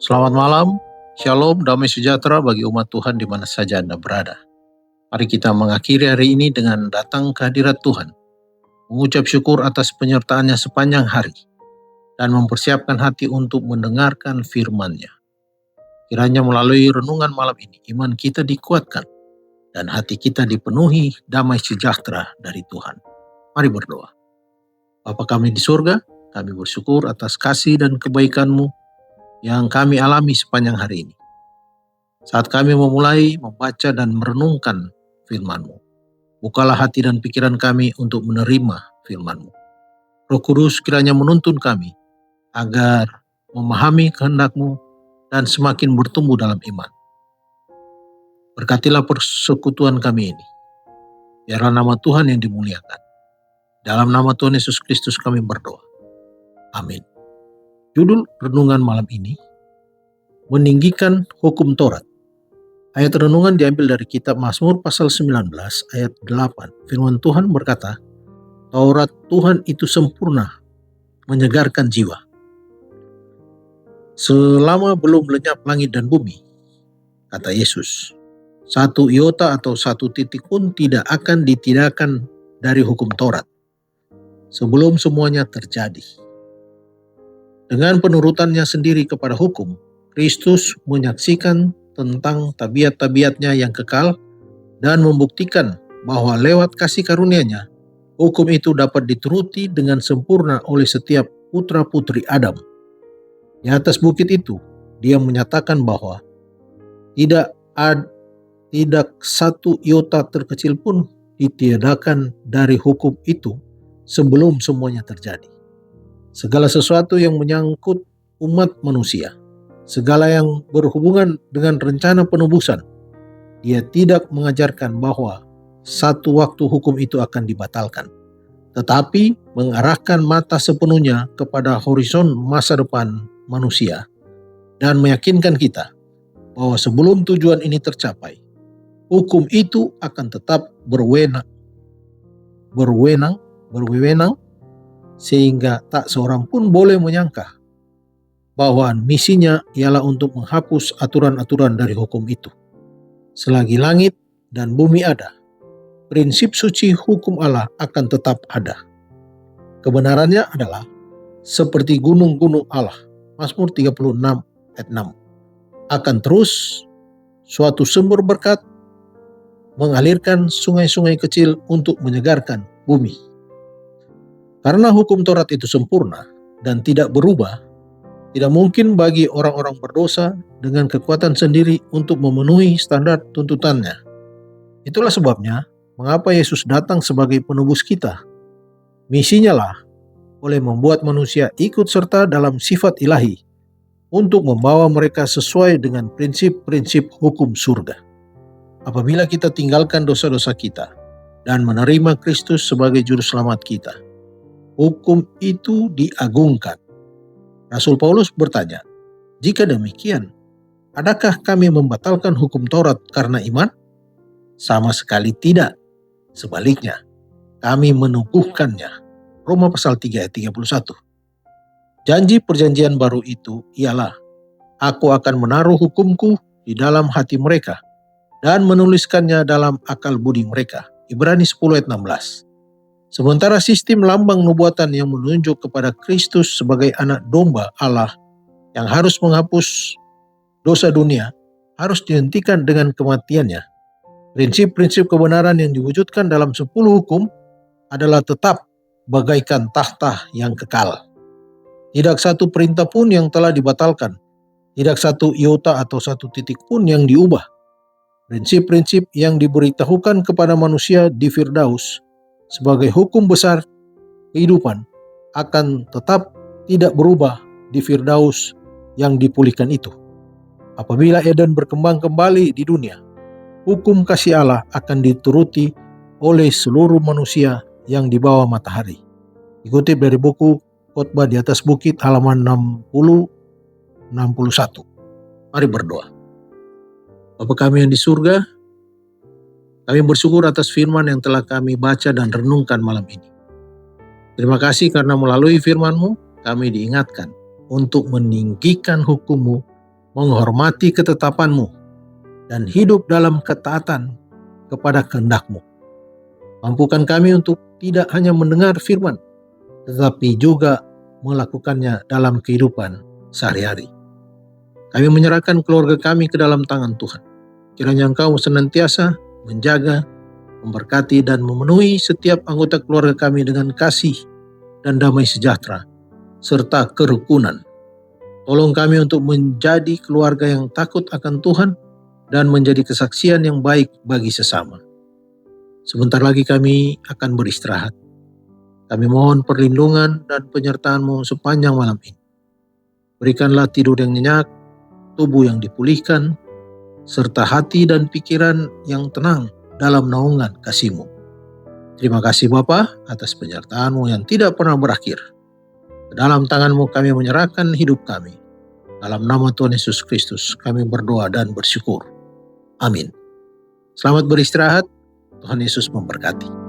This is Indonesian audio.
Selamat malam, shalom, damai sejahtera bagi umat Tuhan di mana saja Anda berada. Mari kita mengakhiri hari ini dengan datang ke hadirat Tuhan, mengucap syukur atas penyertaannya sepanjang hari, dan mempersiapkan hati untuk mendengarkan firman-Nya. Kiranya melalui renungan malam ini, iman kita dikuatkan, dan hati kita dipenuhi damai sejahtera dari Tuhan. Mari berdoa. Bapa kami di surga, kami bersyukur atas kasih dan kebaikan-Mu yang kami alami sepanjang hari ini. Saat kami memulai membaca dan merenungkan firman-Mu, bukalah hati dan pikiran kami untuk menerima firman-Mu. Roh Kudus kiranya menuntun kami agar memahami kehendak-Mu dan semakin bertumbuh dalam iman. Berkatilah persekutuan kami ini. Biarlah nama Tuhan yang dimuliakan. Dalam nama Tuhan Yesus Kristus kami berdoa. Amin. Judul renungan malam ini, meninggikan hukum Taurat. Ayat renungan diambil dari kitab Mazmur pasal 19 ayat 8. Firman Tuhan berkata, Taurat Tuhan itu sempurna, menyegarkan jiwa. Selama belum lenyap langit dan bumi, kata Yesus, satu iota atau satu titik pun tidak akan ditidakkan dari hukum Taurat sebelum semuanya terjadi. Dengan penurutannya sendiri kepada hukum, Kristus menyaksikan tentang tabiat-tabiatnya yang kekal dan membuktikan bahwa lewat kasih karunia-Nya, hukum itu dapat dituruti dengan sempurna oleh setiap putra-putri Adam. Di atas bukit itu, Dia menyatakan bahwa tidak satu iota terkecil pun ditiadakan dari hukum itu sebelum semuanya terjadi. Segala sesuatu yang menyangkut umat manusia, segala yang berhubungan dengan rencana penebusan, Dia tidak mengajarkan bahwa satu waktu hukum itu akan dibatalkan, tetapi mengarahkan mata sepenuhnya kepada horizon masa depan manusia dan meyakinkan kita bahwa sebelum tujuan ini tercapai, hukum itu akan tetap berwenang, sehingga tak seorang pun boleh menyangka bahwa misinya ialah untuk menghapus aturan-aturan dari hukum itu. Selagi langit dan bumi ada, prinsip suci hukum Allah akan tetap ada. Kebenarannya adalah seperti gunung-gunung Allah, Mazmur 36 ayat 6, akan terus suatu sumber berkat mengalirkan sungai-sungai kecil untuk menyegarkan bumi. Karena hukum Taurat itu sempurna dan tidak berubah, tidak mungkin bagi orang-orang berdosa dengan kekuatan sendiri untuk memenuhi standar tuntutannya. Itulah sebabnya mengapa Yesus datang sebagai penebus kita. Misinya lah oleh membuat manusia ikut serta dalam sifat ilahi untuk membawa mereka sesuai dengan prinsip-prinsip hukum surga. Apabila kita tinggalkan dosa-dosa kita dan menerima Kristus sebagai juru selamat kita, hukum itu diagungkan. Rasul Paulus bertanya, jika demikian, adakah kami membatalkan hukum Taurat karena iman? Sama sekali tidak. Sebaliknya, kami meneguhkannya. Roma pasal 3 ayat 31. Janji perjanjian baru itu ialah, aku akan menaruh hukumku di dalam hati mereka dan menuliskannya dalam akal budi mereka. Ibrani 10 ayat 16. Sementara sistem lambang nubuatan yang menunjuk kepada Kristus sebagai anak domba Allah yang harus menghapus dosa dunia harus dihentikan dengan kematiannya. Prinsip-prinsip kebenaran yang diwujudkan dalam 10 hukum adalah tetap bagaikan tahta yang kekal. Tidak satu perintah pun yang telah dibatalkan, tidak satu iota atau satu titik pun yang diubah. Prinsip-prinsip yang diberitahukan kepada manusia di Firdaus sebagai hukum besar kehidupan akan tetap tidak berubah di Firdaus yang dipulihkan itu. Apabila Eden berkembang kembali di dunia, hukum kasih Allah akan dituruti oleh seluruh manusia yang di bawah matahari. Dikutip dari buku Khotbah di atas Bukit halaman 60-61. Mari berdoa. Bapa kami yang di surga, kami bersyukur atas firman yang telah kami baca dan renungkan malam ini. Terima kasih karena melalui firman-Mu kami diingatkan untuk meninggikan hukum-Mu, menghormati ketetapan-Mu, dan hidup dalam ketaatan kepada kehendak-Mu. Mampukan kami untuk tidak hanya mendengar firman, tetapi juga melakukannya dalam kehidupan sehari-hari. Kami menyerahkan keluarga kami ke dalam tangan Tuhan. Kiranya Engkau senantiasa menjaga, memberkati, dan memenuhi setiap anggota keluarga kami dengan kasih dan damai sejahtera, serta kerukunan. Tolong kami untuk menjadi keluarga yang takut akan Tuhan dan menjadi kesaksian yang baik bagi sesama. Sebentar lagi kami akan beristirahat. Kami mohon perlindungan dan penyertaan-Mu sepanjang malam ini. Berikanlah tidur yang nyenyak, tubuh yang dipulihkan, serta hati dan pikiran yang tenang dalam naungan kasih-Mu. Terima kasih Bapa atas penyertaan-Mu yang tidak pernah berakhir. Ke dalam tangan-Mu kami menyerahkan hidup kami. Dalam nama Tuhan Yesus Kristus kami berdoa dan bersyukur. Amin. Selamat beristirahat. Tuhan Yesus memberkati.